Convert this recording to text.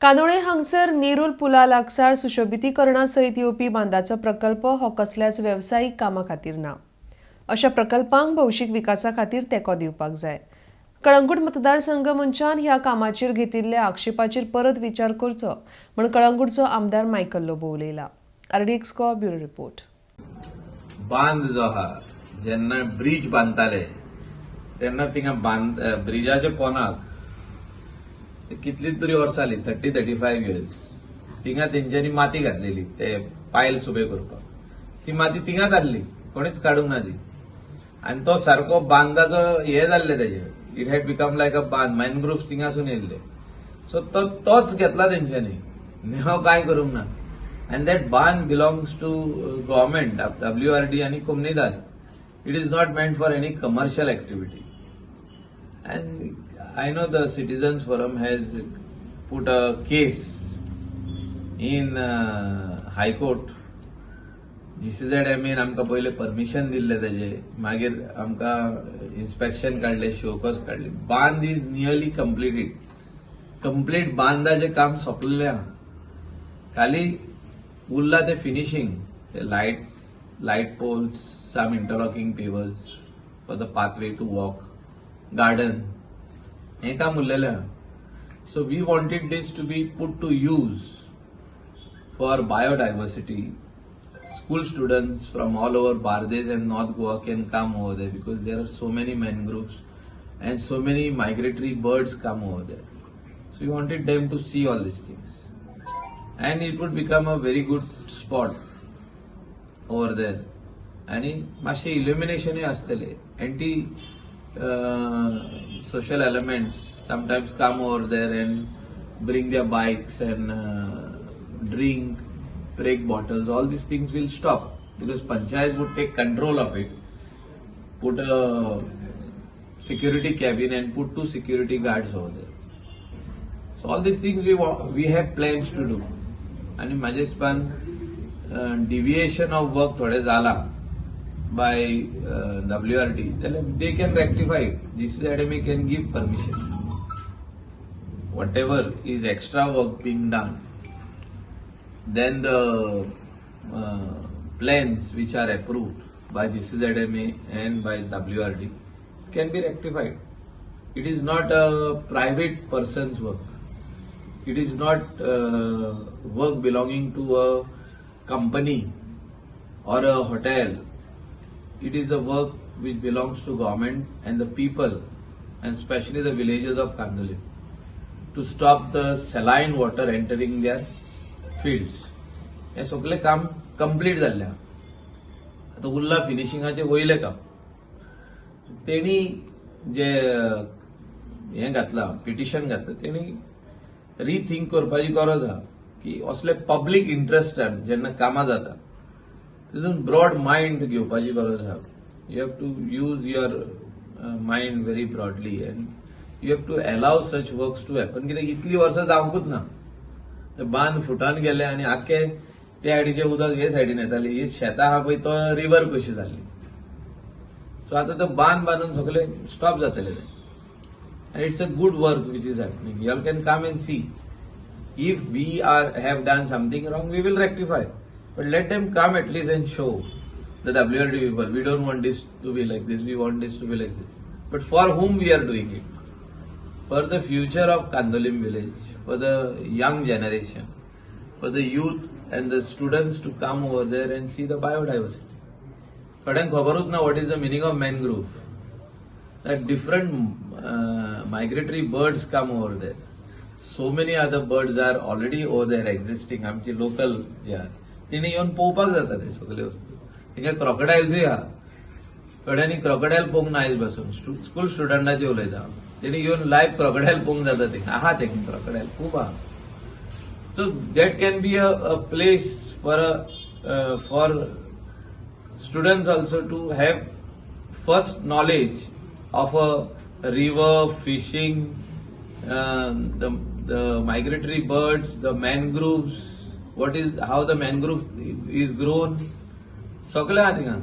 कांदोळे हांगसर नेरुल पुला लागसार सुशोभितीकरणा सयत येवपी बांदाचो प्रकल्प हो कसल्याच वेवसायीक कामा खातीर ना. अशा प्रकल्पांक भौशीक विकासा खातीर तेंको दिवपाक जाय. कळंगूट मतदारसंघ मंचान ह्या कामाचेर घेतिल्ल्या आक्षेपाचेर परत विचार करचो म्हण कळंगूटचो आमदार मायकल लोबो उलयला. RDXGOA bureau report. बांध जो हा जेन्ना ब्रिज बांदताले तेन्ना थिंगा ब्रिजाच्या पोंदाक कितलीच तरी वर्सां जाली 30-35 इयर्स थिंगा तेंच्यांनी माती घातलेली ते पायल उबे करपाक. ती माती थिंगाच आसली, कोणीच काडूंक ना ती. आनी तो सारको बांदाचो हे जाल्ले तेजे. इट हॅड बिकम लायक अ बांद. मॅनग्रुव्स थिंगासून येयल्ले. सो तोच घेतला तेंच्यांनी. हांव काय करूंक ना. And that band belongs to government, WRD and Konkani. It is not meant for any commercial activity. And I know the Citizens Forum has put a case in High Court. GCZMA आमकां पहिले permission दिल्ले तेजे, मागीर आमकां inspection काडले, show cause काडले. बांद is nearly completed. Complete बांदाचें काम सोंपलेलें आहा. खाली उरला ते finishing, the light poles, some interlocking pavers for the pathway to walk, garden. हे काम उरलेले आहा. So we wanted this to be put to use for biodiversity. School students from all over Bardez and North Goa can come over there because there are so many mangroves and so many migratory birds come over there. So we wanted them to see all these things. And it would become a very good spot over there. आणि मातशे illumination आसतले. Anti social elements sometimes come over there and bring their bikes and drink, break bottles. All these things will stop because Panchayat would take control of it, put a security cabin and put 2 security guards over there. So all these things we have plans to do. आणि माझे span deviation of work थोडे जाला by WRD, they can rectify it. GCZMA can give permission. Whatever is extra work being done, then the plans which are approved by GCZMA and by WRD can be rectified. It is not a private person's work. It is not work belonging to a company or a hotel. It is a work which belongs to government and the people, and especially the villagers of Candolim, to stop the saline water entering their fields. हे सगळे काम complete जाल्ले. आता उरला फिनिशिंगाचे वयले काम. तेणी जे हे घातला, petition घातला, तेणी रिथिंक करपाची गरज आहा की असले पब्लीक इंटरेस्टान जेन्ना कामां जाता तितून ब्रॉड माइंड घेवपाची गरज आहा. You have to use your mind very broadly and you have to allow such works to happen. कित्याक इतली वर्सां जावंकूच ना. ते बांद फुटान गेले आनी आख्खे ते सायडीचे उदक हे सायडीन येताली. ही शेतां आहा पळय तो रिवर कशी जाल्ली. सो आतां तो बांद बांदून सगळे स्टॉप जातले ते. And it's a good work which is happening. You all can come and see. If we have done something wrong, we will rectify. But let them come at least and show the WRD people. We don't want this to be like this. We want this to be like this. But for whom we are doing it? For the future of Candolim village, for the young generation, for the youth and the students to come over there and see the biodiversity. Kodank khabarut na what is the meaning of mangrove. That different migratory birds come over there. So many other birds are already over there existing. आमची local जे आहा तिने येवन पळोवपाक जाता ते सगळे वस्तू. थिंगा क्रोकोडायल्सूय आहा. थोड्यांनी क्रोकोडायल पळोवंक ना आयज पासून. स्कूल स्टुडंटांचे उलयता. तेणी येवन लायव्ह क्रोकोडायल पळोवंक जाता थिंगा. आहा थिंगा क्रोकोडायल खूब आहा. So that can be a place for students also to have first knowledge of a river, fishing, the migratory birds, the mangroves, how the mangrove is grown. सगळे आहा थिंगा.